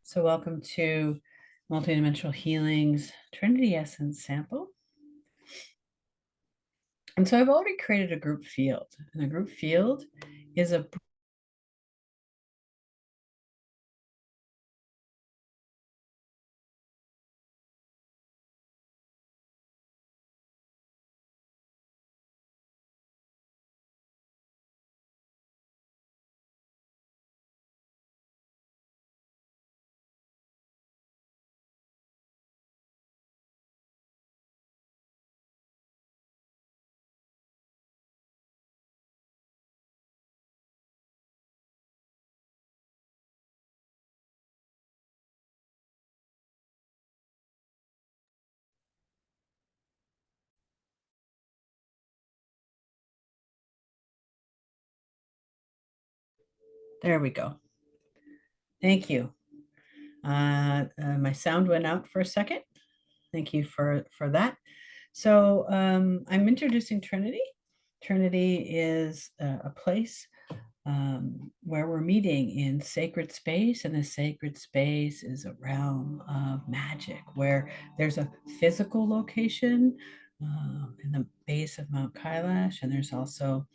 So welcome to Multidimensional Healing's Trinity Essence sample. And so I've already created a group field, and the group field is a there we go. Thank you. My sound went out for a second. Thank you for that. So I'm introducing Trinity. Trinity is a place where we're meeting in sacred space, and the sacred space is a realm of magic where there's a physical location in the base of Mount Kailash, and there's also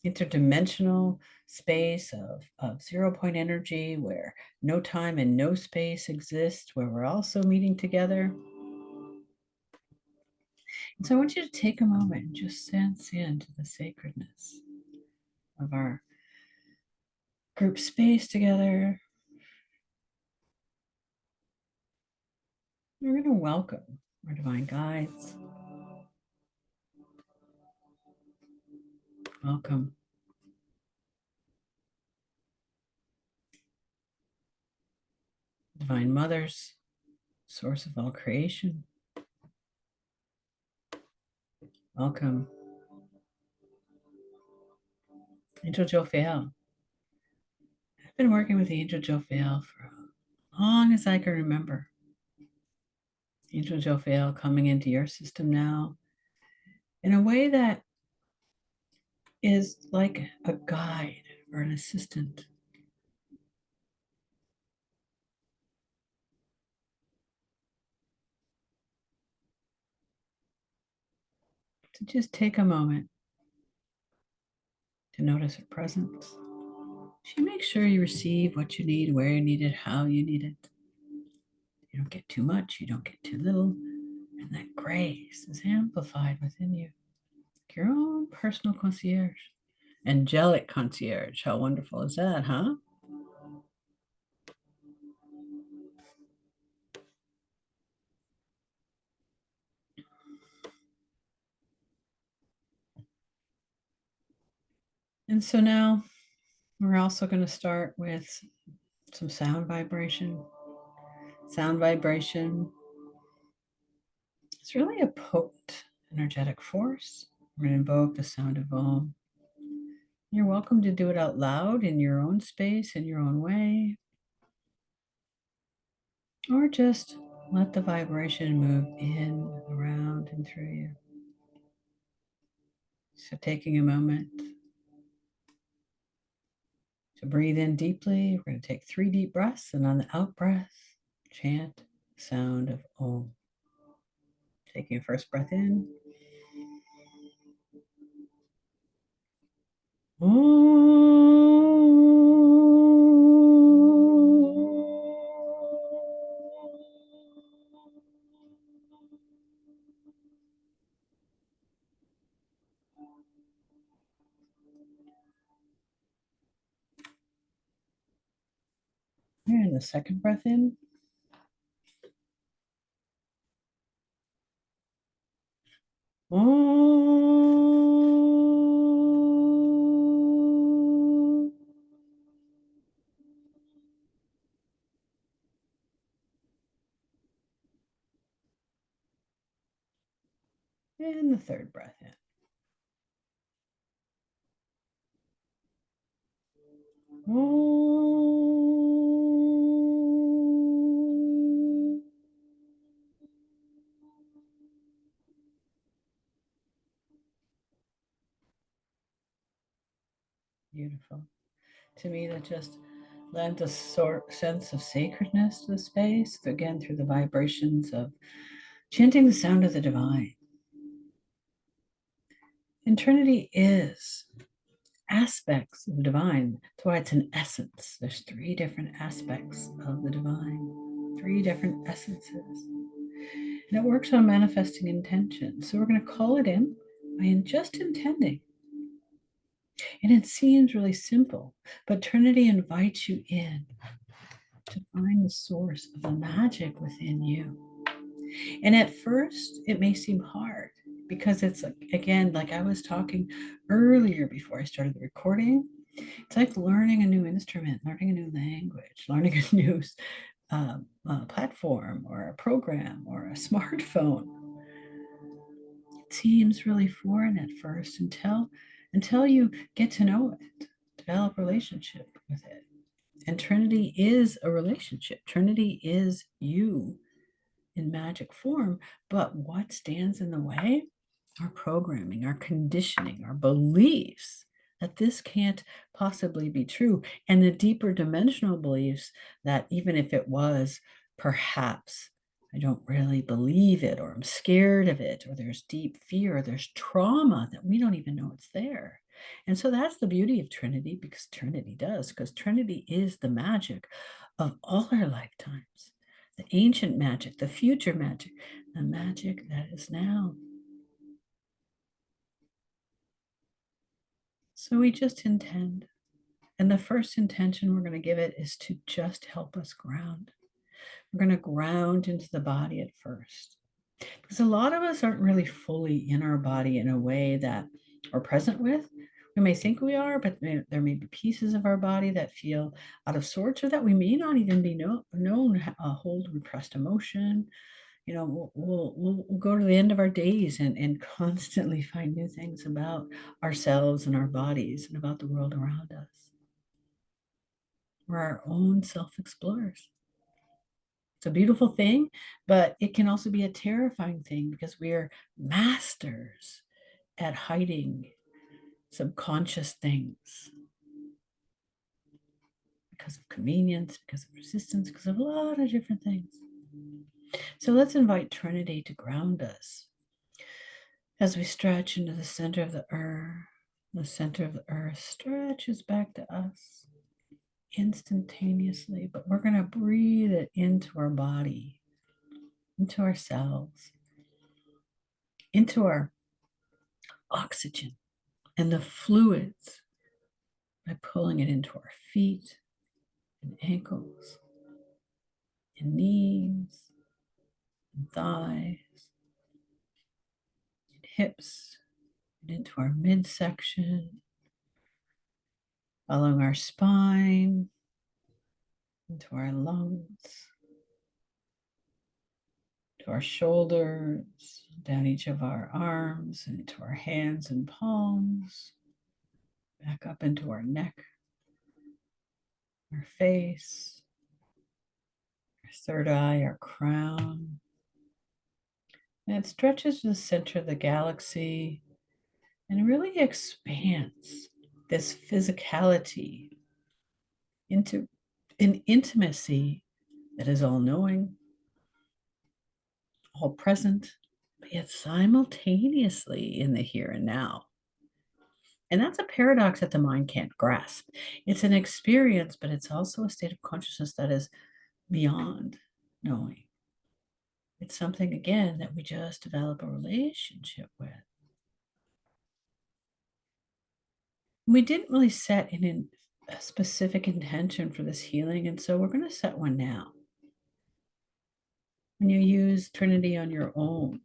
interdimensional space of 0 point energy where no time and no space exist, where we're also meeting together. And so I want you to take a moment and just sense into the sacredness of our group space together. We're going to welcome our divine guides. Welcome divine mothers, source of all creation. Welcome Angel Jophiel. I've been working with Angel Jophiel for as long as I can remember. Angel Jophiel coming into your system now in a way that is like a guide or an assistant. To just take a moment to notice her presence. She makes sure you receive what you need, where you need it, how you need it. You don't get too much, you don't get too little. And that grace is amplified within you. Your own personal concierge. Angelic concierge. How wonderful is that, huh? And so now we're also going to start with some sound vibration. Sound vibration is really a potent energetic force. We're going to invoke the sound of Om. You're welcome to do it out loud in your own space, in your own way, or just let the vibration move in, around, and through you. So, taking a moment to breathe in deeply, we're going to take 3 deep breaths, and on the out breath, chant the sound of Om. Taking a first breath in. And the second breath in. And the third breath in. Beautiful. To me, that just Lend a sense of sacredness to the space, again, through the vibrations of chanting the sound of the divine. And Trinity is aspects of the divine. That's why it's an essence. There's 3 different aspects of the divine, 3 different essences. And it works on manifesting intention. So we're going to call it in by just intending. And it seems really simple, but Trinity invites you in to find the source of the magic within you. And at first, it may seem hard because it's like, again, like I was talking earlier before I started the recording, it's like learning a new instrument, learning a new language, learning a new platform or a program or a smartphone. It seems really foreign at first until you get to know it, develop a relationship with it. And Trinity is a relationship. Trinity is you in magic form. But what stands in the way? Our programming, our conditioning, our beliefs that this can't possibly be true. And the deeper dimensional beliefs that even if it was, perhaps I don't really believe it, or I'm scared of it, or there's deep fear, or there's trauma that we don't even know it's there. And so that's the beauty of Trinity, because Trinity is the magic of all our lifetimes, the ancient magic, the future magic, the magic that is now. So we just intend. And the first intention we're going to give it is to just help us ground. We're going to ground into the body at first. Because a lot of us aren't really fully in our body in a way that we're present with. We may think we are, but there may be pieces of our body that feel out of sorts, or that we may not even be known hold repressed emotion. You know, we'll go to the end of our days and constantly find new things about ourselves and our bodies and about the world around us. We're our own self-explorers. It's a beautiful thing, but it can also be a terrifying thing because we are masters at hiding subconscious things because of convenience, because of resistance, because of a lot of different things. So let's invite Trinity to ground us as we stretch into the center of the earth. The center of the earth stretches back to us instantaneously, but we're going to breathe it into our body, into ourselves, into our oxygen and the fluids by pulling it into our feet and ankles and knees and thighs and hips and into our midsection, following our spine, into our lungs, to our shoulders, down each of our arms, and into our hands and palms, back up into our neck, our face, our third eye, our crown. And it stretches to the center of the galaxy and really expands this physicality into an intimacy that is all knowing, all present, but yet simultaneously in the here and now. And that's a paradox that the mind can't grasp. It's an experience, but it's also a state of consciousness that is beyond knowing. It's something, again, that we just develop a relationship with. We didn't really set a specific intention for this healing, and so we're going to set one now. When you use Trinity on your own,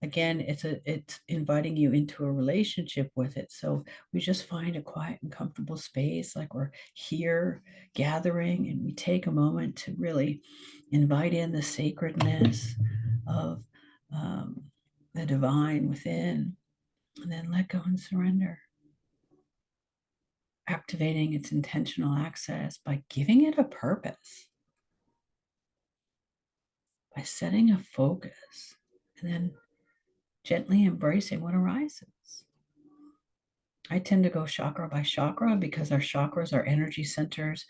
again, it's inviting you into a relationship with it. So we just find a quiet and comfortable space, like we're here gathering, and we take a moment to really invite in the sacredness of the divine within, and then let go and surrender, activating its intentional access by giving it a purpose, by setting a focus, and then gently embracing what arises. I tend to go chakra by chakra because our chakras are energy centers,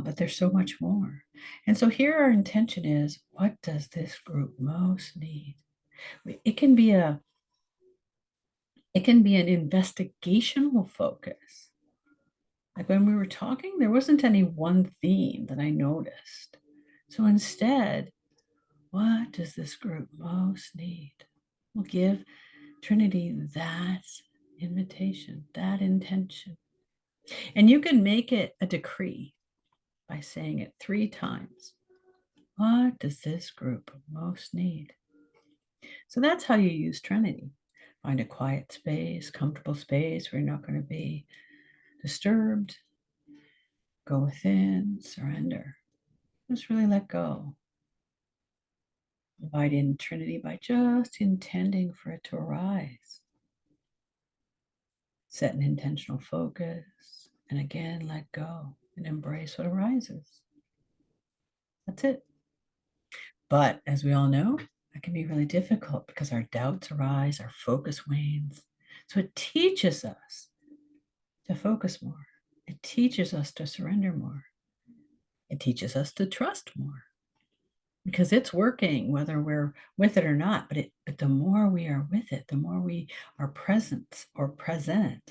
but there's so much more. And so here our intention is, what does this group most need? It can be a it can be an investigational focus. Like when we were talking, there wasn't any one theme that I noticed. So instead, what does this group most need? We'll give Trinity that invitation, that intention. And you can make it a decree by saying it 3 times. What does this group most need? So that's how you use Trinity. Find a quiet space, comfortable space where you're not going to be disturbed. Go within, surrender. Just really let go. Invite in Trinity by just intending for it to arise. Set an intentional focus, and again, let go and embrace what arises. That's it. But as we all know, that can be really difficult because our doubts arise, our focus wanes. So it teaches us to focus more. It teaches us to surrender more. It teaches us to trust more because it's working whether we're with it or not. But the more we are with it, the more we are present, the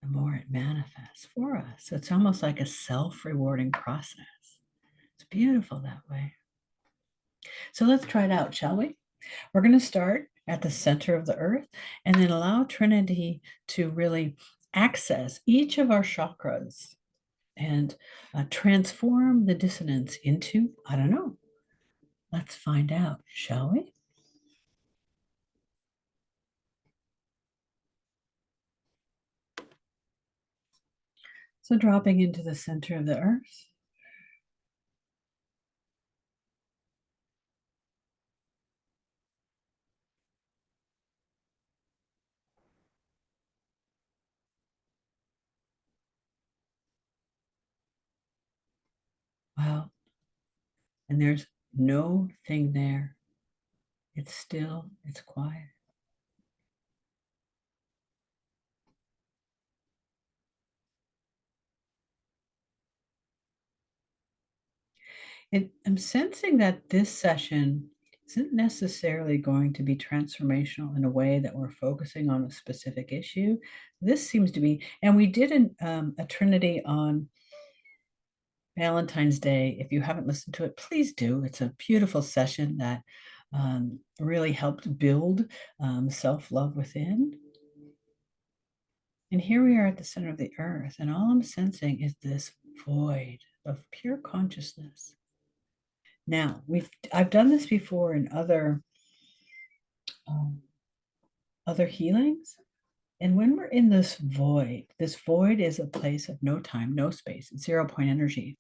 more it manifests for us. So it's almost like a self-rewarding process. It's beautiful that way. So let's try it out, shall we? We're going to start at the center of the earth and then allow Trinity to really access each of our chakras and transform the dissonance into, I don't know. Let's find out, shall we? So dropping into the center of the earth. Wow. And there's no thing there. It's still, it's quiet. I'm sensing that this session isn't necessarily going to be transformational in a way that we're focusing on a specific issue. This seems to be, and we did a Trinity on Valentine's Day. If you haven't listened to it, please do. It's a beautiful session that really helped build self-love within. And here we are at the center of the earth, and all I'm sensing is this void of pure consciousness. Now, I've done this before in um, other healings, and when we're in this void is a place of no time, no space, 0 point energy.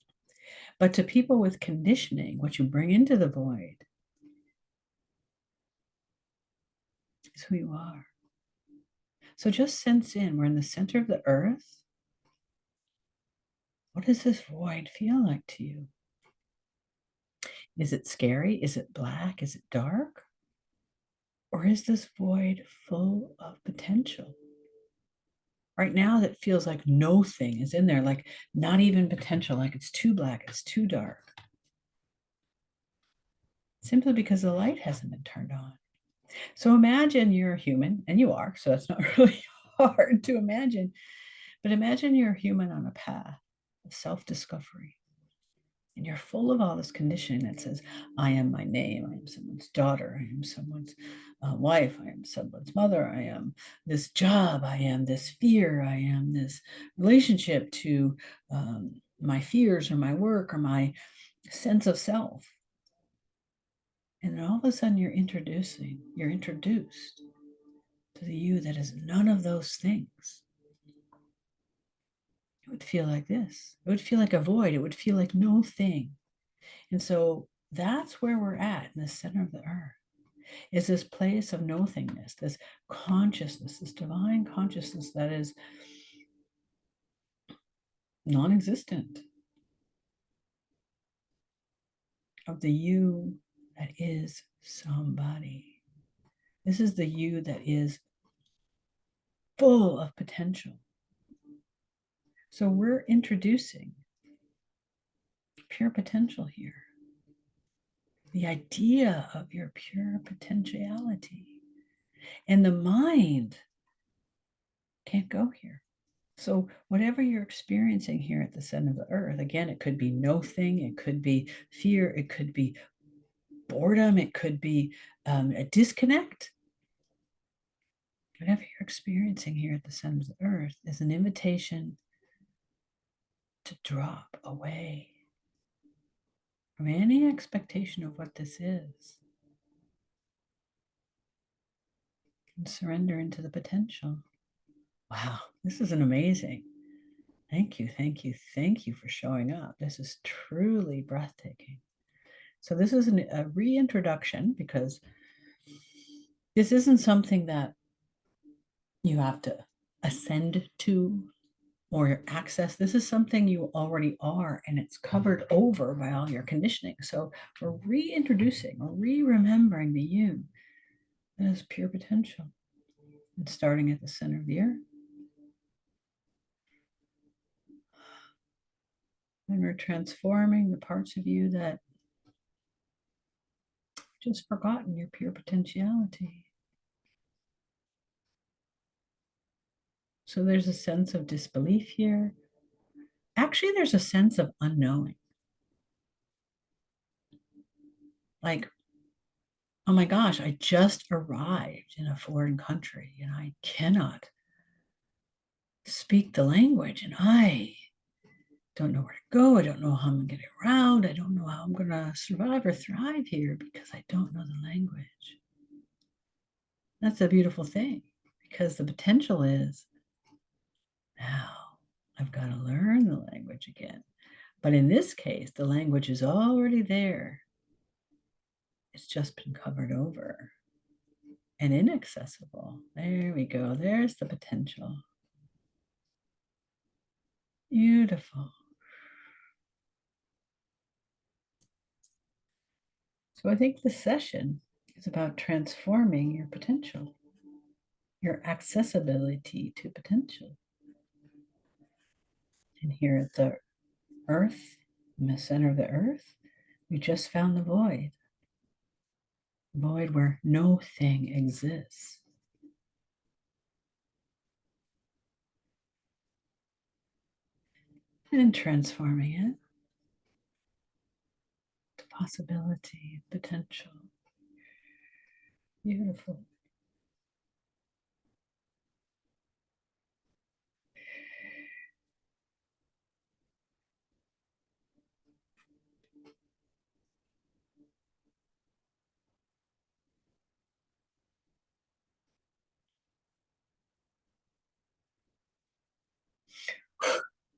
But to people with conditioning, what you bring into the void is who you are. So just sense in, we're in the center of the earth. What does this void feel like to you? Is it scary? Is it black? Is it dark? Or is this void full of potential? Right now, that feels like no thing is in there, like not even potential, like it's too black, it's too dark. Simply because the light hasn't been turned on. So imagine you're a human, and you are, so that's not really hard to imagine. But imagine you're a human on a path of self-discovery. And you're full of all this conditioning that says, I am my name, I am someone's daughter, I am someone's wife, I am someone's mother, I am this job, I am this fear, I am this relationship to my fears or my work or my sense of self. And then all of a sudden you're introduced to the you that is none of those things. It would feel like this. It would feel like a void. It would feel like no thing. And so that's where we're at in the center of the earth, is this place of nothingness, this consciousness, this divine consciousness that is non-existent, of the you that is somebody. This is the you that is full of potential. So we're introducing pure potential here. The idea of your pure potentiality. And the mind can't go here. So whatever you're experiencing here at the center of the earth, again, it could be nothing, it could be fear, it could be boredom, it could be a disconnect. Whatever you're experiencing here at the center of the earth is an invitation to drop away from any expectation of what this is and surrender into the potential. Wow, this is an amazing. Thank you, thank you, thank you for showing up. This is truly breathtaking. So this is a reintroduction because this isn't something that you have to ascend to or access. This is something you already are, and it's covered over by all your conditioning. So we're reintroducing or re-remembering the you as pure potential. And starting at the center of the earth. And we're transforming the parts of you that just forgotten your pure potentiality. So there's a sense of disbelief here. Actually, there's a sense of unknowing. Like, oh my gosh, I just arrived in a foreign country and I cannot speak the language and I don't know where to go. I don't know how I'm going to get around. I don't know how I'm going to survive or thrive here because I don't know the language. That's a beautiful thing because the potential is now I've got to learn the language again. But in this case, the language is already there. It's just been covered over and inaccessible. There we go. There's the potential. Beautiful. So I think the session is about transforming your potential, your accessibility to potential. And here at the earth, in the center of the earth, we just found the void where no thing exists. And transforming it to possibility, potential. Beautiful.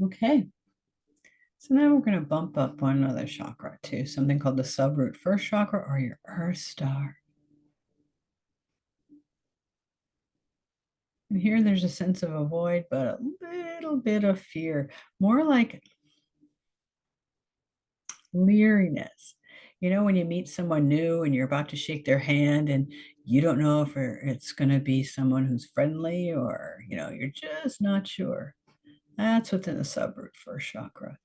Okay. So now we're going to bump up one other chakra too, something called the subroot first chakra or your earth star. And here there's a sense of a void, but a little bit of fear, more like leeriness. You know, when you meet someone new and you're about to shake their hand and you don't know if it's going to be someone who's friendly or, you're just not sure. That's within the subroot first chakra.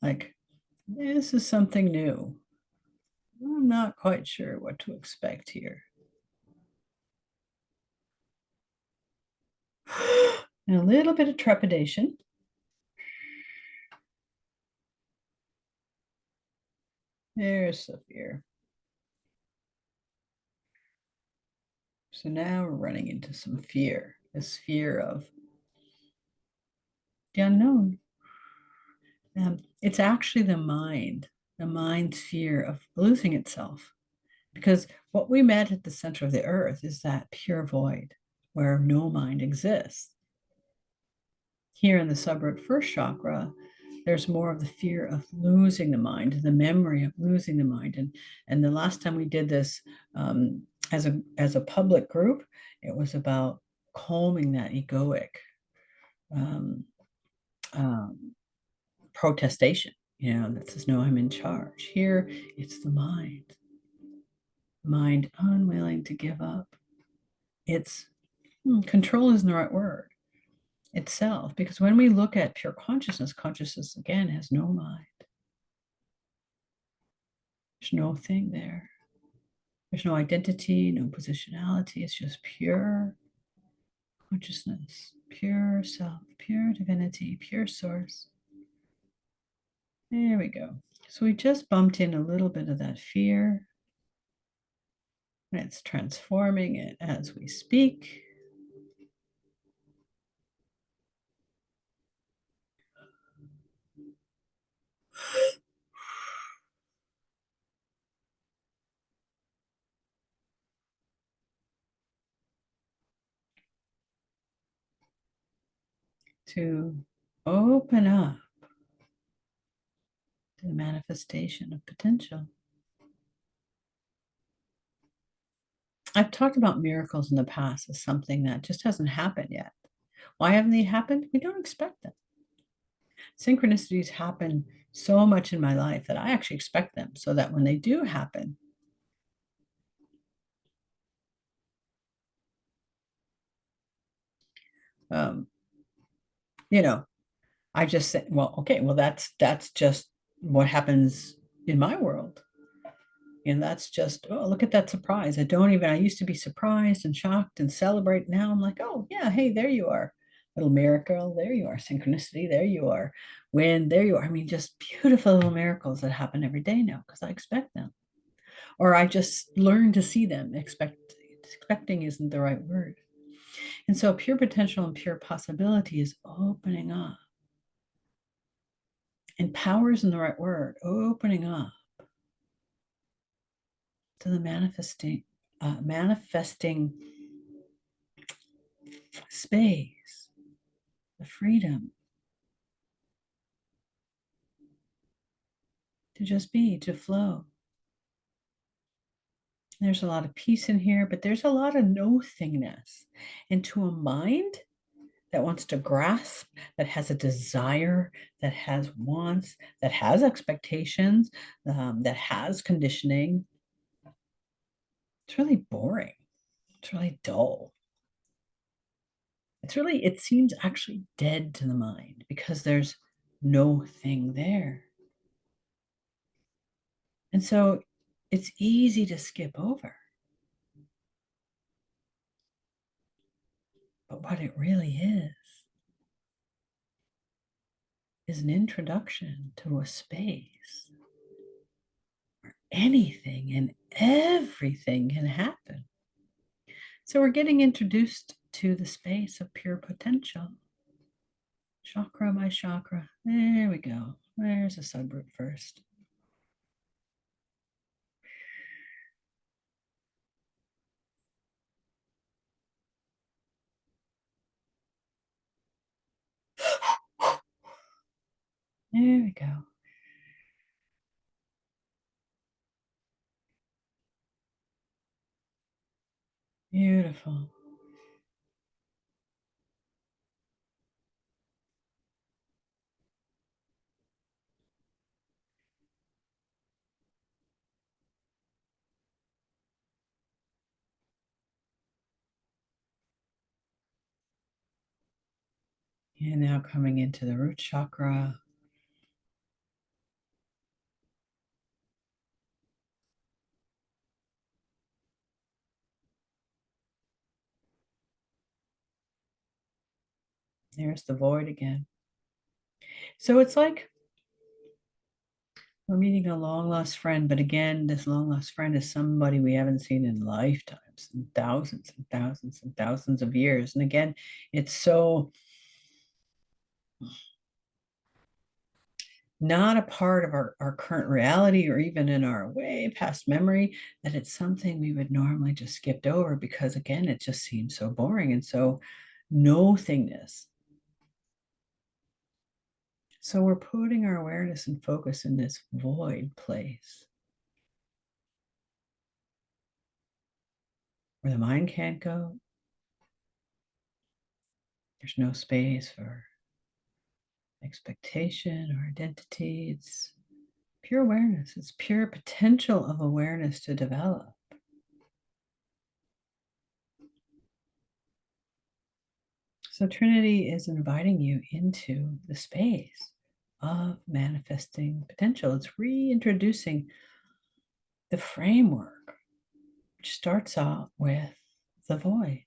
Like, this is something new. I'm not quite sure what to expect here. And a little bit of trepidation. There's the fear. So now we're running into some fear, this fear of the unknown. It's actually the mind's fear of losing itself. Because what we met at the center of the earth is that pure void where no mind exists. Here in the subroot first chakra, there's more of the fear of losing the mind, the memory of losing the mind. And the last time we did this as a public group, it was about calming that egoic protestation, that says, no, I'm in charge. Here, it's the mind unwilling to give up. It's control isn't the right word. itself. Because when we look at pure consciousness, consciousness again has no mind. There's no thing there. There's no identity, no positionality. It's just pure consciousness, pure self, pure divinity, pure source. There we go. So we just bumped in a little bit of that fear. And it's transforming it as we speak. To open up to the manifestation of potential. I've talked about miracles in the past as something that just hasn't happened yet. Why haven't they happened? We don't expect them. Synchronicities happen so much in my life that I actually expect them, so that when they do happen, um, you know, I just say, well, okay, well, that's just what happens in my world. And that's just, oh, look at that surprise. I used to be surprised and shocked and celebrate. Now I'm like, oh, yeah, hey, there you are. Little miracle, there you are. Synchronicity, there you are. When, there you are. I mean, just beautiful little miracles that happen every day now because I expect them. Or I just learn to see them. Expecting isn't the right word. And so pure potential and pure possibility is opening up. And power isn't the right word, opening up to the manifesting space, the freedom to just be, to flow. There's a lot of peace in here, but there's a lot of no-thingness. And to a mind that wants to grasp, that has a desire, that has wants, that has expectations, that has conditioning, it's really boring. It's really dull. It seems actually dead to the mind because there's no thing there. And so it's easy to skip over. But what it really is an introduction to a space where anything and everything can happen. So we're getting introduced to the space of pure potential. Chakra by chakra. There we go. There's a subroot first. There we go. Beautiful. And now coming into the root chakra. There's the void again. So it's like we're meeting a long lost friend, but again, this long lost friend is somebody we haven't seen in lifetimes, and thousands and thousands and thousands of years. And again, it's so not a part of our current reality or even in our way past memory that it's something we would normally just skipped over because again, it just seems so boring and so no thingness. So we're putting our awareness and focus in this void place where the mind can't go. There's no space for expectation or identity. It's pure awareness. It's pure potential of awareness to develop. So Trinity is inviting you into the space of manifesting potential. It's reintroducing the framework, which starts out with the void.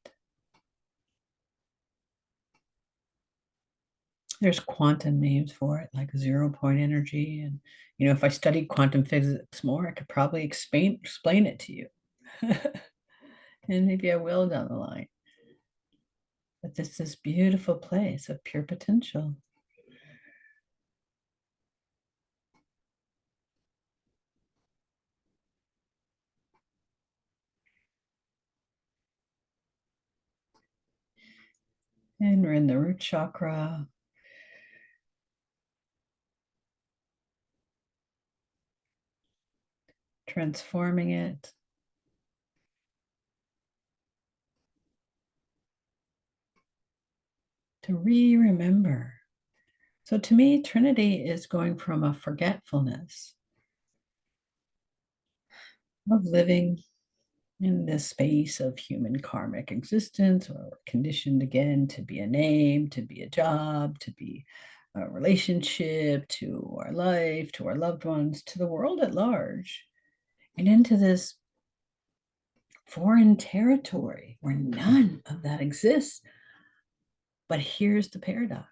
There's quantum names for it, like 0 point energy. And, if I studied quantum physics more, I could probably explain it to you. And maybe I will down the line. But this beautiful place of pure potential. And we're in the root chakra. Transforming it. To remember. So to me, Trinity is going from a forgetfulness of living in this space of human karmic existence, or conditioned again to be a name, to be a job, to be a relationship, to our life, to our loved ones, to the world at large, and into this foreign territory where none of that exists. But here's the paradox: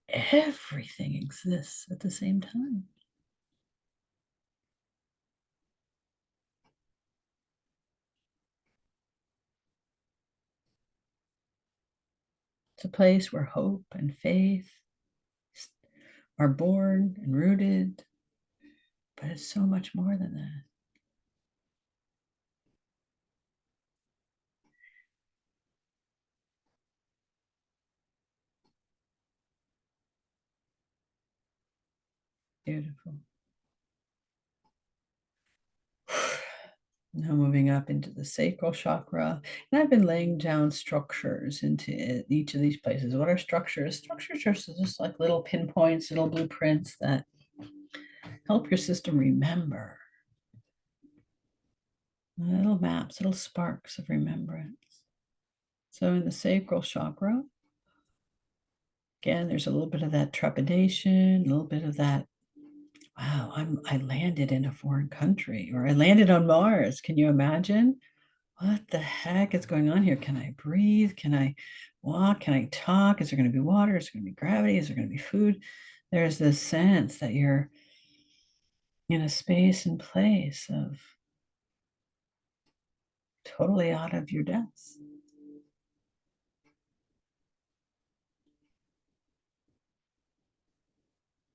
everything exists at the same time. It's a place where hope and faith are born and rooted, but it's so much more than that. Beautiful. Now moving up into the sacral chakra. And I've been laying down structures into each of these places. What are structures? Structures are just like little pinpoints, little blueprints that help your system remember. Little maps, little sparks of remembrance. So in the sacral chakra, again, there's a little bit of that trepidation, a little bit of that, wow, I landed in a foreign country, or I landed on Mars. Can you imagine? What the heck is going on here? Can I breathe? Can I walk? Can I talk? Is there going to be water? Is there going to be gravity? Is there going to be food? There's this sense that you're in a space and place of totally out of your depths.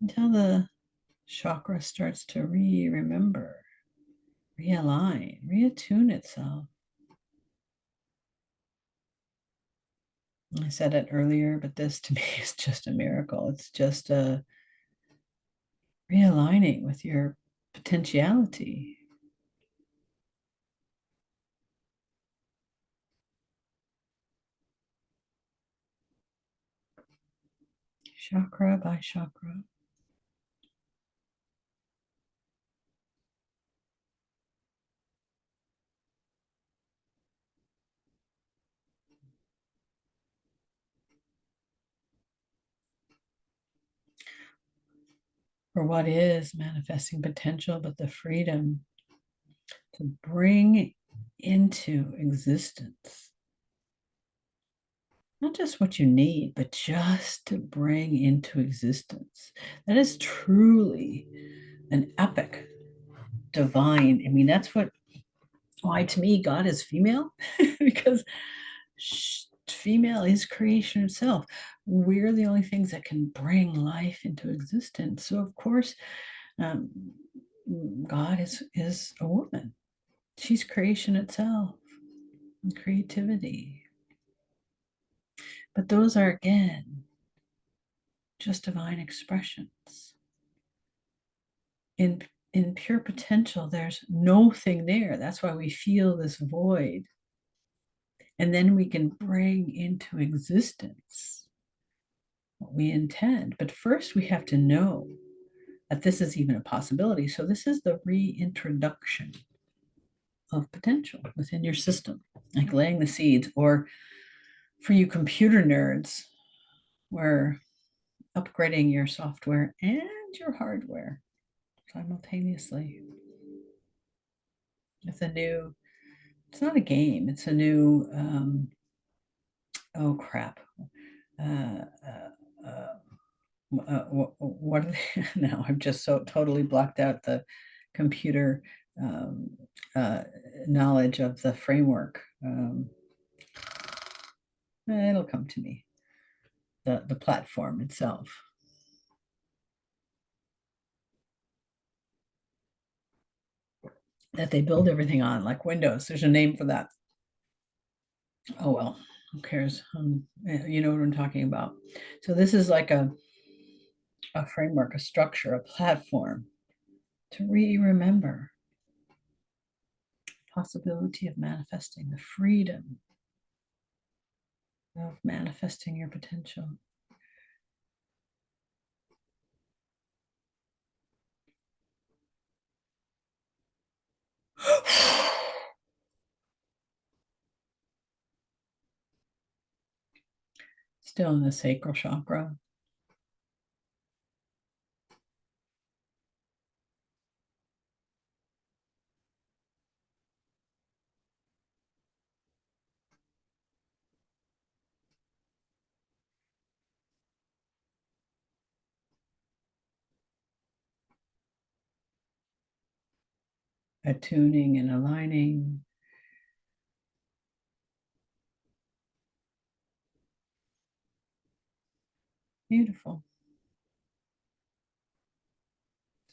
Until the chakra starts to remember, realign, reattune itself. I said it earlier, but this to me is just a miracle. It's just a realigning with your potentiality. Chakra by chakra. For what is manifesting potential, but the freedom to bring into existence not just what you need, but just to bring into existence. That is truly an epic, divine. I mean, that's why to me God is female, because female is creation itself. We're the only things that can bring life into existence. So of course, um, God is a woman. She's creation itself and creativity. But those are, again, just divine expressions. In, in pure potential, there's nothing there. That's why we feel this void. And then we can bring into existence what we intend. But first, we have to know that this is even a possibility. So, this is the reintroduction of potential within your system, like laying the seeds, or For you computer nerds, we're upgrading your software and your hardware simultaneously with a new, it's not a game, it's a new, oh crap. Uh, uh, uh, what are they? Now I've just so totally blocked out the computer um, uh, knowledge of the framework. It'll come to me. The platform itself that they build everything on, like Windows. There's a name for that. Oh well, who cares? You know what I'm talking about. So this is like a framework, a structure, a platform to remember possibility of manifesting, the freedom of manifesting your potential. Still in the sacral chakra. Attuning and aligning. Beautiful.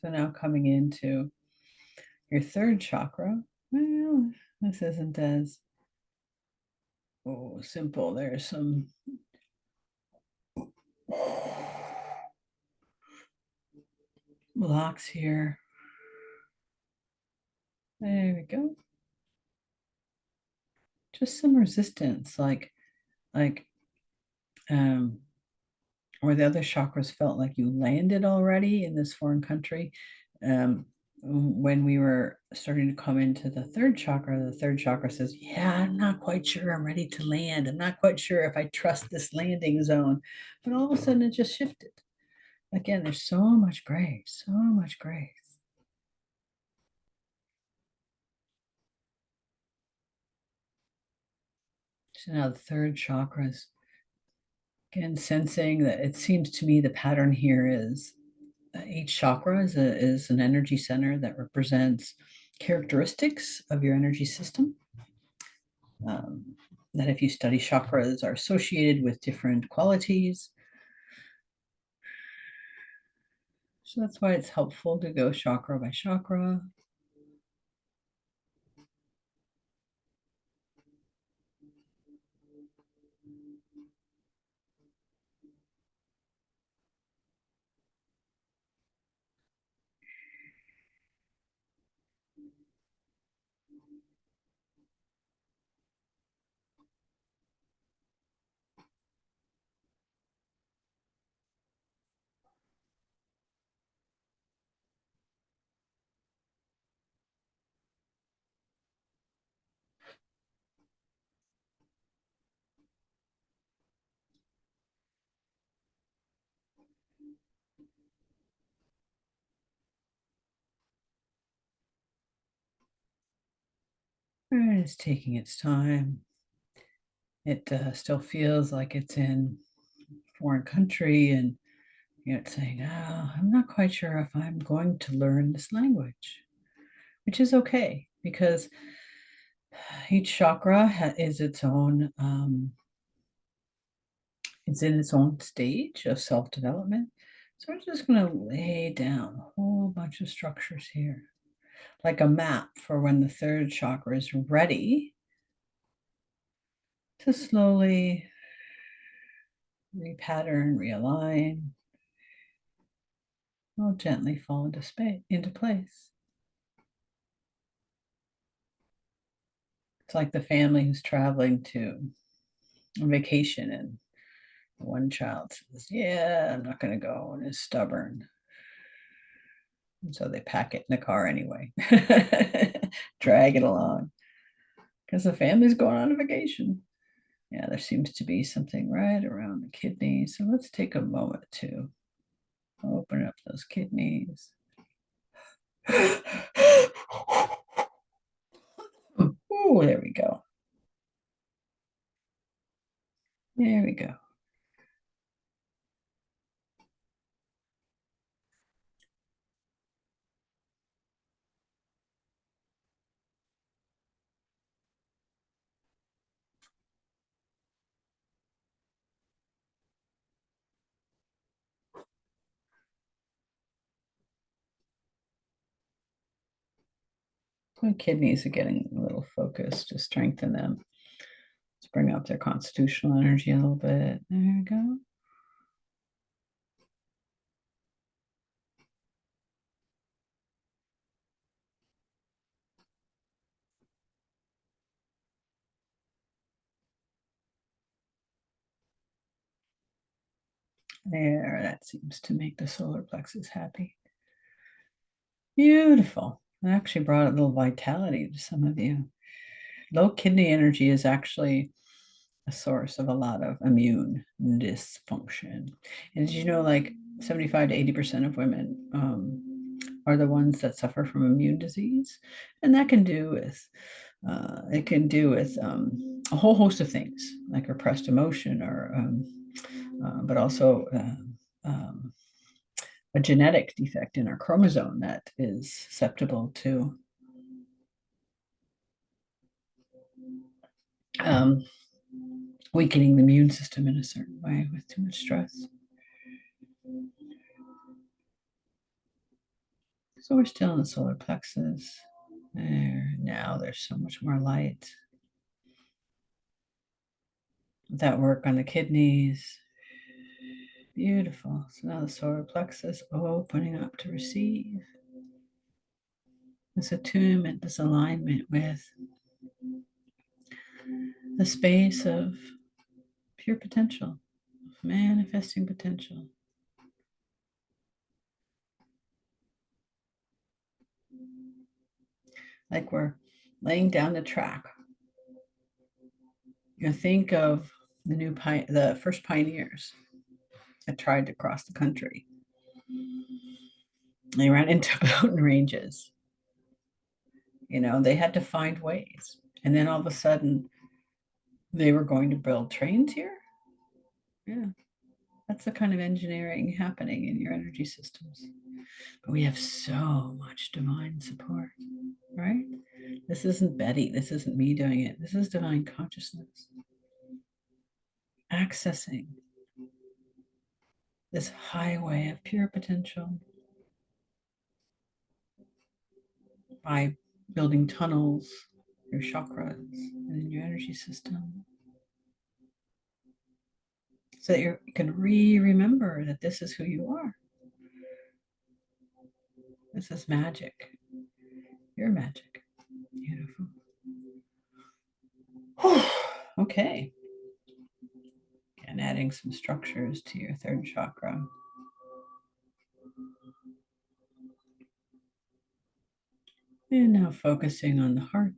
So now coming into your third chakra. Well, this isn't as simple. There's some blocks here. There we go. Just some resistance, like um where the other chakras felt like you landed already in this foreign country. Um, when we were starting to come into the third chakra says, yeah, I'm not quite sure I'm ready to land. I'm not quite sure if I trust this landing zone. But all of a sudden it just shifted. Again, there's so much grace, so much grace. So now the third chakra is again sensing that it seems to me the pattern here is each chakra is an energy center that represents characteristics of your energy system. Um, that if you study chakras are associated with different qualities. So that's why it's helpful to go chakra by chakra. And it's taking its time. It still feels like it's in a foreign country and it's saying, oh, I'm not quite sure if I'm going to learn this language, which is okay because each chakra is its own, it's in its own stage of self-development. So we're just going to lay down a whole bunch of structures here, like a map for when the third chakra is ready to slowly repattern, realign, will gently fall into place. It's like the family who's traveling to a vacation and one child says, yeah, I'm not going to go, and is stubborn. And so they pack it in the car anyway, drag it along because the family's going on a vacation. Yeah, there seems to be something right around the kidneys. So let's take a moment to open up those kidneys. Oh, there we go. There we go. My kidneys are getting a little focused to strengthen them. Let's bring up their constitutional energy a little bit. There we go. There, that seems to make the solar plexus happy. Beautiful. It actually brought a little vitality to some of you. Low kidney energy is actually a source of a lot of immune dysfunction. And did you know, like 75 to 80% of women are the ones that suffer from immune disease? And that can do with, it can do with a whole host of things, like repressed emotion or, but also a genetic defect in our chromosome that is susceptible to um, weakening the immune system in a certain way with too much stress. So we're still in the solar plexus. There, now there's so much more light. That work on the kidneys. Beautiful. So now the solar plexus opening up to receive this attunement, this alignment with the space of pure potential, of manifesting potential. Like we're laying down the track. You know, think of the first pioneers that tried to cross the country. They ran into mountain ranges. You know, they had to find ways. And then all of a sudden, they were going to build trains here. Yeah, that's the kind of engineering happening in your energy systems. But we have so much divine support, right? This isn't Bette. This isn't me doing it. This is divine consciousness accessing this highway of pure potential by building tunnels, your chakras, and in your energy system. So that you can remember that this is who you are. This is magic. You're magic. Beautiful. Okay. And adding some structures to your third chakra. And now focusing on the heart.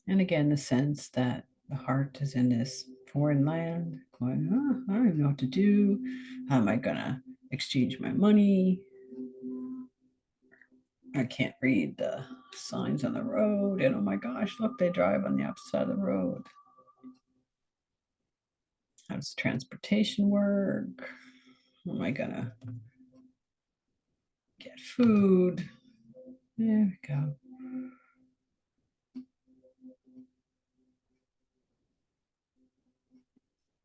And again, the sense that the heart is in this foreign land, going, oh, I don't even know what to do. How am I going to exchange my money? I can't read the signs on the road. And oh my gosh, look, they drive on the opposite side of the road. How does transportation work? How am I going to get food? There we go.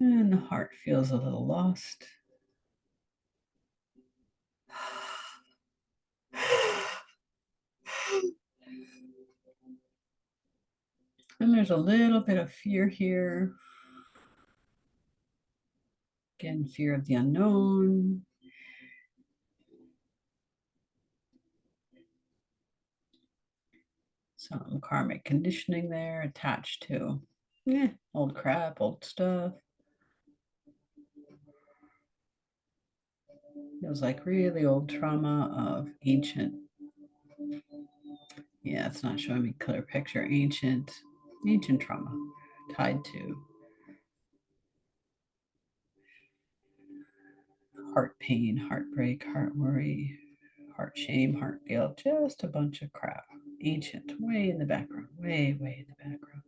And the heart feels a little lost. And there's a little bit of fear here. Again, fear of the unknown. Some karmic conditioning there attached to old crap, old stuff. Feels like really old trauma of ancient. Yeah, it's not showing me clear picture. Ancient trauma tied to heart pain, heartbreak, heart worry, heart shame, heart guilt, just a bunch of crap. Ancient, way in the background, way in the background.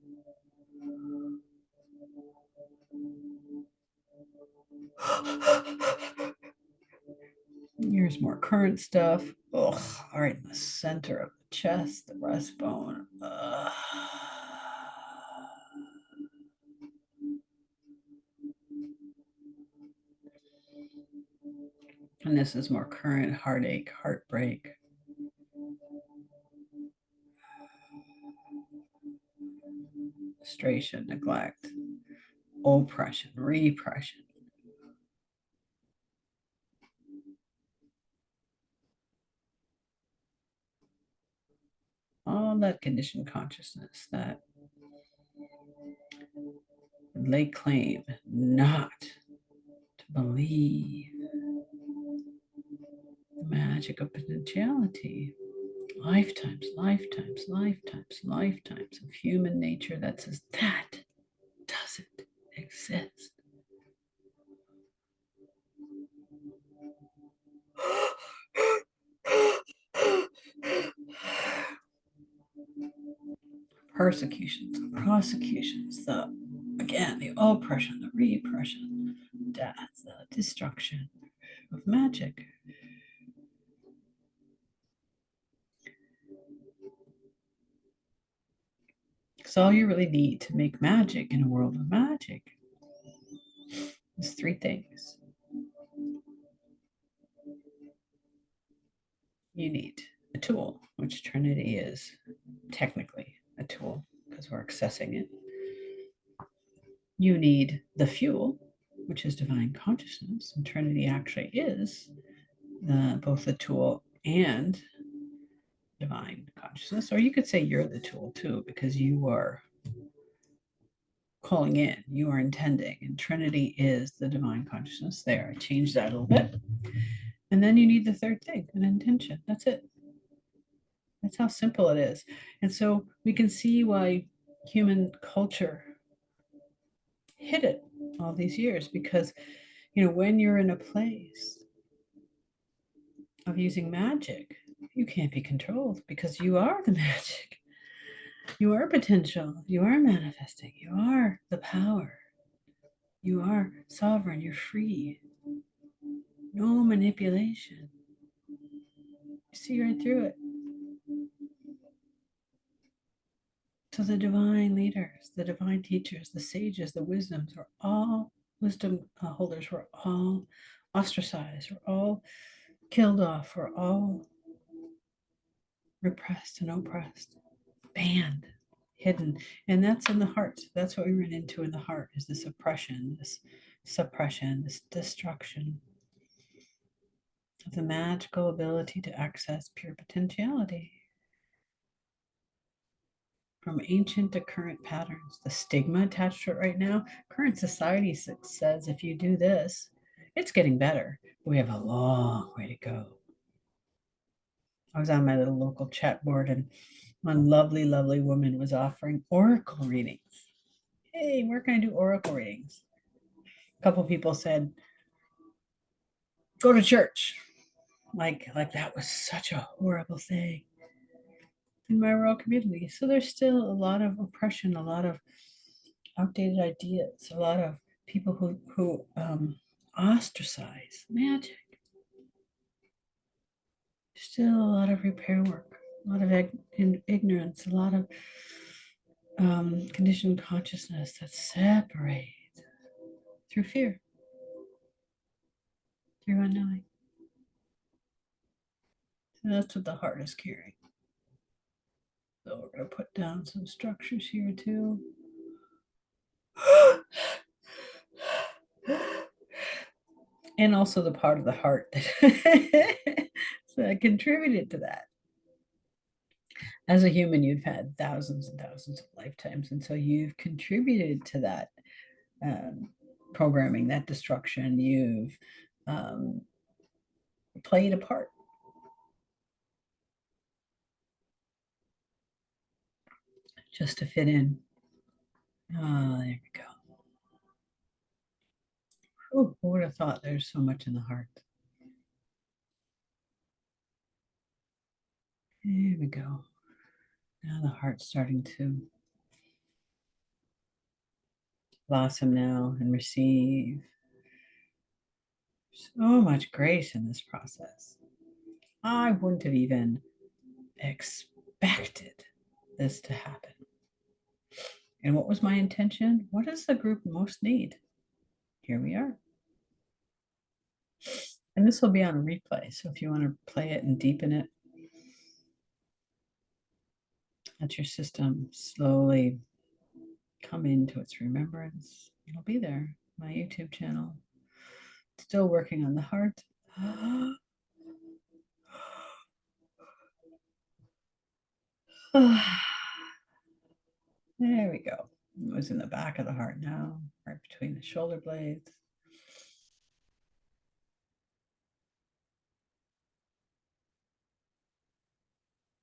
Here's more current stuff. Ugh, right in the center of the chest, the breastbone. Ugh. And this is more current heartache, heartbreak, frustration, neglect, oppression, repression. All that conditioned consciousness that lay claim not to believe the magic of potentiality. Lifetimes of human nature that says that doesn't exist. Persecutions, prosecutions, the oppression, the repression, death, the destruction of magic. Because all you really need to make magic in a world of magic is three things. You need a tool, which Trinity is technically a tool because we're accessing it. You need the fuel, which is divine consciousness, and Trinity actually is both the tool and divine consciousness. Or you could say you're the tool too, because you are calling in, you are intending, and Trinity is the divine consciousness. There, I changed that a little bit. And then you need the third thing, an intention. That's it. That's how simple it is. And so we can see why human culture hid it all these years, because when you're in a place of using magic, you can't be controlled because you are the magic. You are potential. You are manifesting. You are the power. You are sovereign. You're free. No manipulation. You see right through it. So the divine leaders, the divine teachers, the sages, the wisdom holders were all ostracized, were all killed off, were all repressed and oppressed, banned, hidden. And that's in the heart. That's what we run into in the heart, is this oppression, this suppression, this destruction of the magical ability to access pure potentiality. From ancient to current patterns, the stigma attached to it right now, current society says if you do this, it's getting better. We have a long way to go. I was on my little local chat board, and one lovely, lovely woman was offering oracle readings. Hey, where can I do oracle readings? A couple people said, go to church. Like that was such a horrible thing in my rural community. So there's still a lot of oppression, a lot of outdated ideas, a lot of people who ostracize magic. Still a lot of repair work, a lot of ignorance, a lot of conditioned consciousness that separates through fear, through unknowing. So that's what the heart is carrying. So we're going to put down some structures here too. And also the part of the heart that contributed to that. As a human, you've had thousands and thousands of lifetimes, and so you've contributed to that programming, that destruction. You've play it apart just to fit in. Ah, there we go. Oh, who would have thought there's so much in the heart? There we go. Now the heart's starting to blossom now and receive so much grace in this process. I wouldn't have even expected this to happen. And what was my intention? What does the group most need? Here we are. And this will be on a replay. So if you want to play it and deepen it, let your system slowly come into its remembrance. It'll be there, my YouTube channel. Still working on the heart. There we go. It was in the back of the heart now, right between the shoulder blades.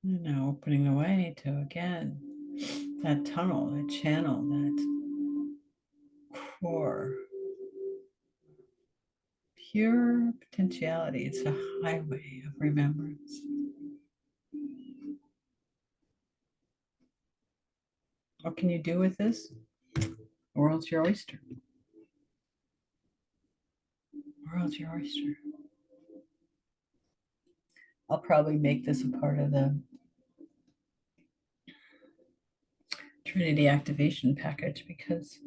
And now opening the way to, again, that tunnel, that channel, that core. Pure potentiality. It's a highway of remembrance. What can you do with this? The world's your oyster. The world's your oyster. I'll probably make this a part of the Trinity activation package because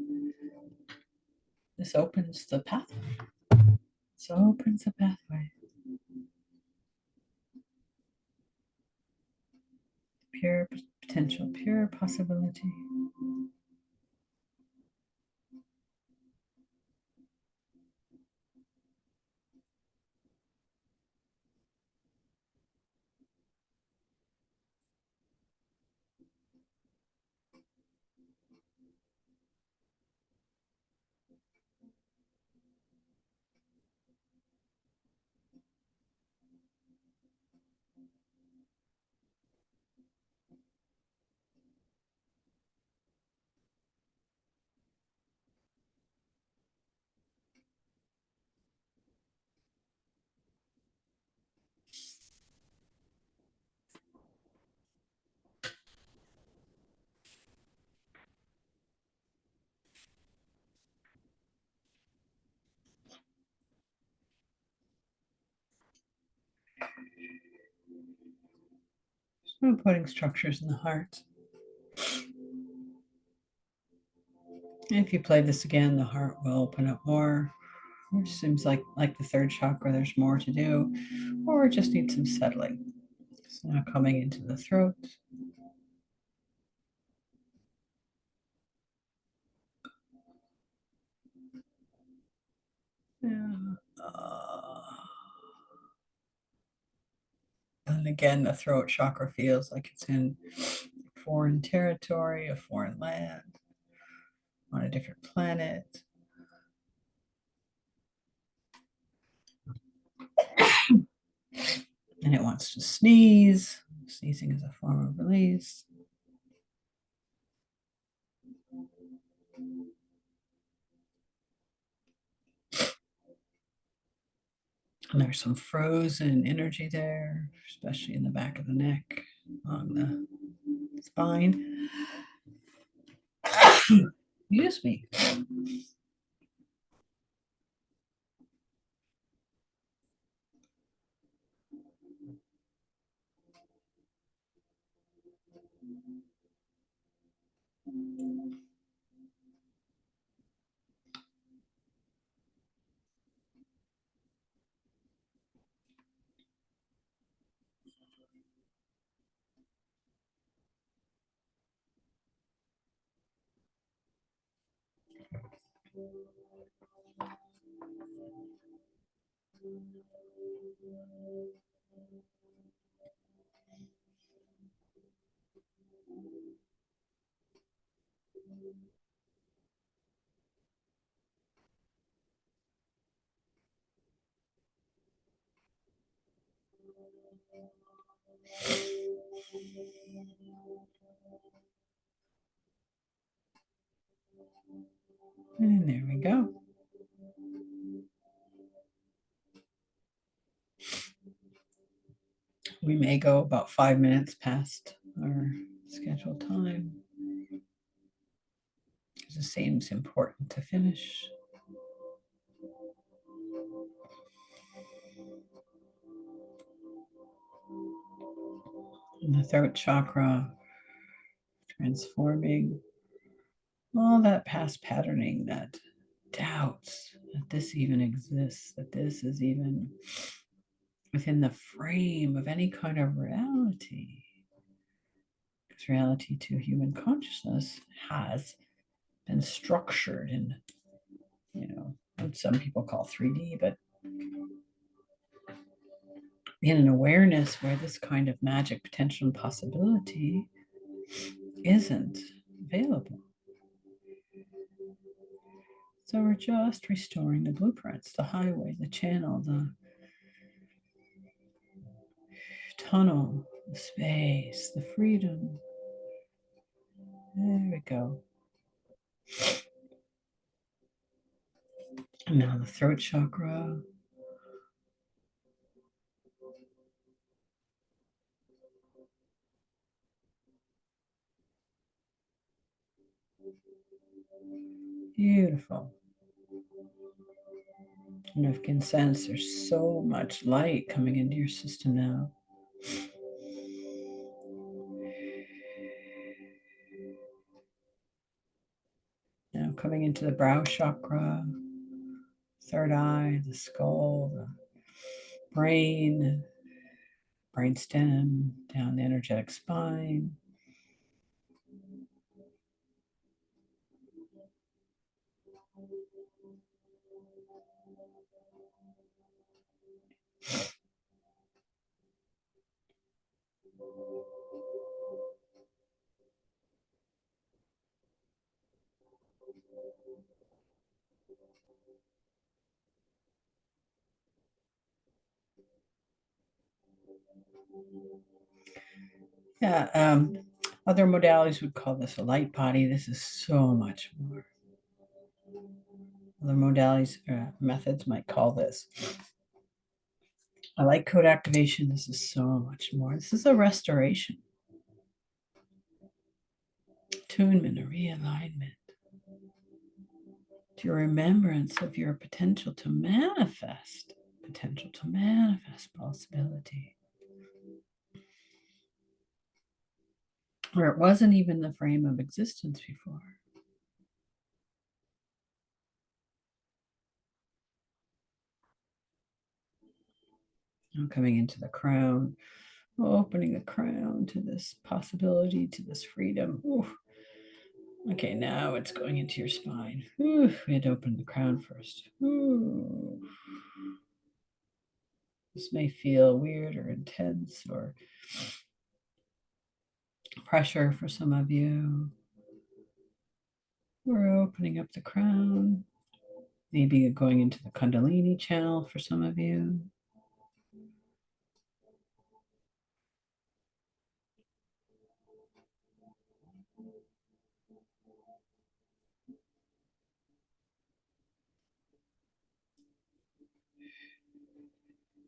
this opens the pathway. This opens the pathway. Pure potential, pure possibility. So putting structures in the heart. If you play this again, the heart will open up more. It seems like the third chakra, there's more to do, or it just needs some settling. So now coming into the throat. Yeah. And again, the throat chakra feels like it's in foreign territory, a foreign land, on a different planet. And it wants to sneeze. Sneezing is a form of release. And there's some frozen energy there, especially in the back of the neck, along the spine. Excuse me. And there we go. We may go about 5 minutes past our scheduled time. It seems important to finish. And the throat chakra, transforming all that past patterning, that doubts that this even exists, that this is even within the frame of any kind of reality. Because reality to human consciousness has been structured in, what some people call 3D, but in an awareness where this kind of magic, potential, and possibility isn't available. So we're just restoring the blueprints, the highway, the channel, the tunnel, the space, the freedom. There we go. And now the throat chakra. Beautiful. And I can sense there's so much light coming into your system now. Now coming into the brow chakra, third eye, the skull, the brain, brainstem, down the energetic spine. Yeah, other modalities would call this a light body. This is so much more. Other modalities, methods might call this a light code activation. This is so much more. This is a restoration, attunement, a realignment to your remembrance of your potential to manifest possibility, where it wasn't even the frame of existence before. Now coming into the crown, opening the crown to this possibility, to this freedom. Ooh. Okay, now it's going into your spine. Ooh, we had to open the crown first. Ooh. This may feel weird or intense or pressure for some of you. We're opening up the crown, maybe going into the Kundalini channel for some of you.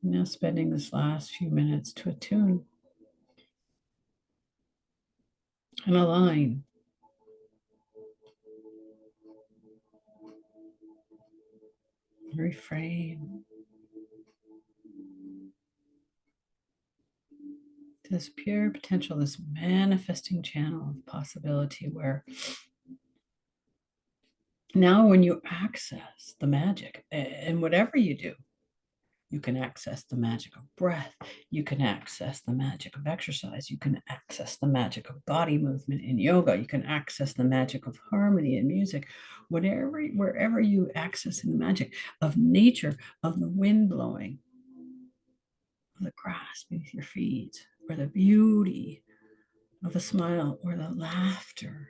Now spending this last few minutes to attune and align. Reframe to this pure potential, this manifesting channel of possibility where now when you access the magic and whatever you do, you can access the magic of breath. You can access the magic of exercise. You can access the magic of body movement in yoga. You can access the magic of harmony in music. Wherever you access in the magic of nature, of the wind blowing, of the grass beneath your feet, or the beauty of a smile, or the laughter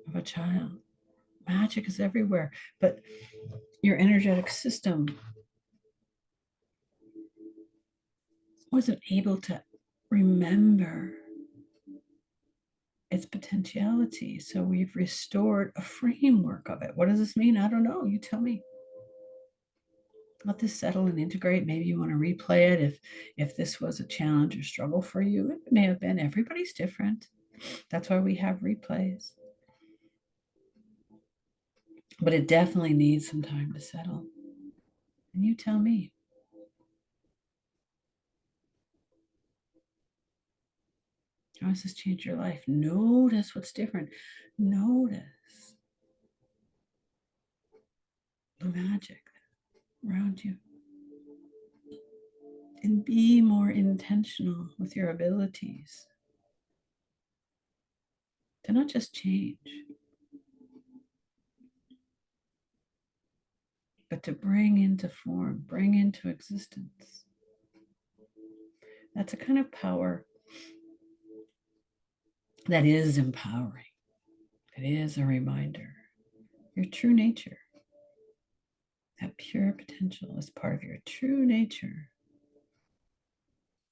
of a child. Magic is everywhere, but your energetic system wasn't able to remember its potentiality. So we've restored a framework of it. What does this mean? I don't know. You tell me. Let this settle and integrate. Maybe you want to replay it if this was a challenge or struggle for you. It may have been. Everybody's different. That's why we have replays. But it definitely needs some time to settle. And you tell me. How does this change your life? Notice what's different. Notice the magic around you. And be more intentional with your abilities to not just change, but to bring into form, bring into existence. That's a kind of power that is empowering. It is a reminder. Your true nature, that pure potential is part of your true nature.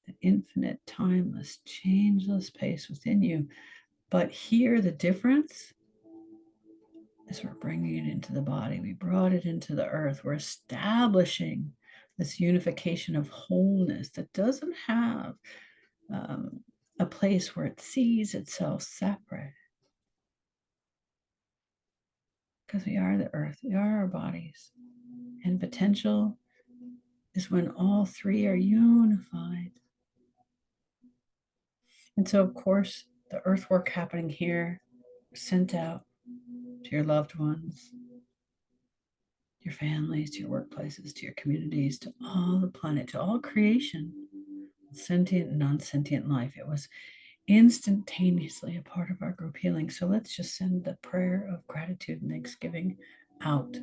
The infinite, timeless, changeless pace within you. But here, the difference is we're bringing it into the body. We brought it into the earth. We're establishing this unification of wholeness that doesn't have a place where it sees itself separate. Because we are the earth, we are our bodies. And potential is when all three are unified. And so, of course, the earth work happening here, sent out to your loved ones, your families, to your workplaces, to your communities, to all the planet, to all creation, sentient and non-sentient life. It was instantaneously a part of our group healing. So let's just send the prayer of gratitude and thanksgiving out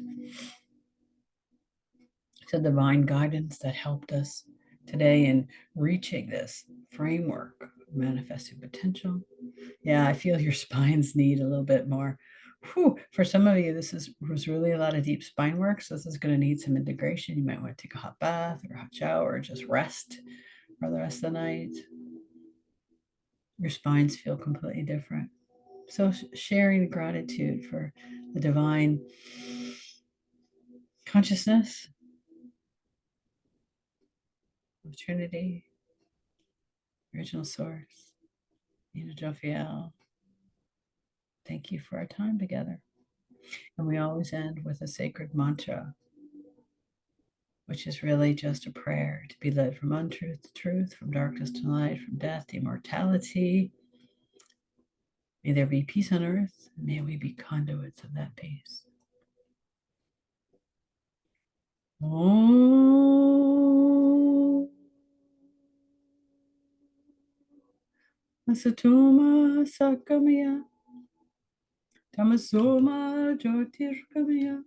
to divine guidance that helped us today in reaching this framework of manifesting potential. Yeah, I feel your spines need a little bit more. Whew. For some of you, was really a lot of deep spine work. So this is going to need some integration. You might want to take a hot bath or a hot shower or just rest for the rest of the night. Your spines feel completely different. So sharing gratitude for the divine consciousness of Trinity, original source, Jophiel. Thank you for our time together. And we always end with a sacred mantra, which is really just a prayer to be led from untruth to truth, from darkness to light, from death to immortality. May there be peace on earth, and may we be conduits of that peace. Om Asatoma Sakamaya Tamasoma Jyotirgamaya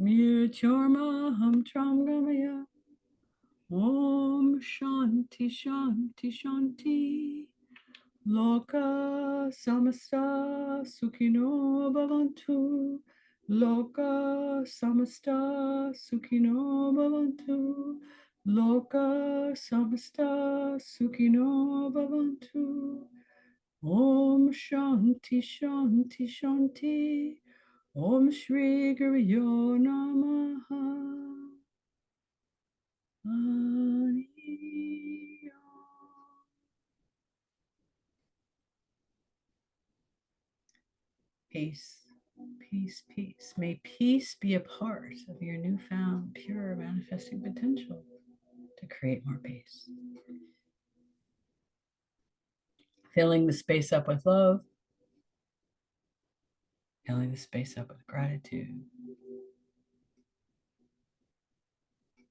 Myochorma Hamtramgamaya Om Shanti Shanti Shanti Loka Samasta Sukhino Bhavantu Loka Samasta Sukhino Bhavantu Loka Samasta Sukhino Bhavantu Om Shanti Shanti Shanti Om Shri Guru Namaha Hare Peace, peace, peace. May peace be a part of your newfound pure manifesting potential to create more peace. Filling the space up with love, filling the space up with gratitude,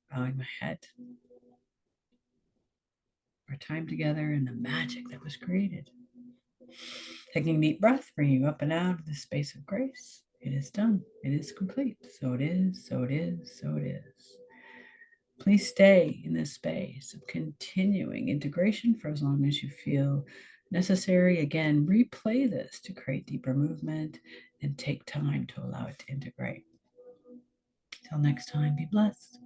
bowing my head. Our time together and the magic that was created. Taking a deep breath, bringing you up and out of the space of grace. It is done. It is complete. So it is, so it is, so it is. Please stay in this space of continuing integration for as long as you feel necessary. Again, replay this to create deeper movement and take time to allow it to integrate. Till next time, be blessed.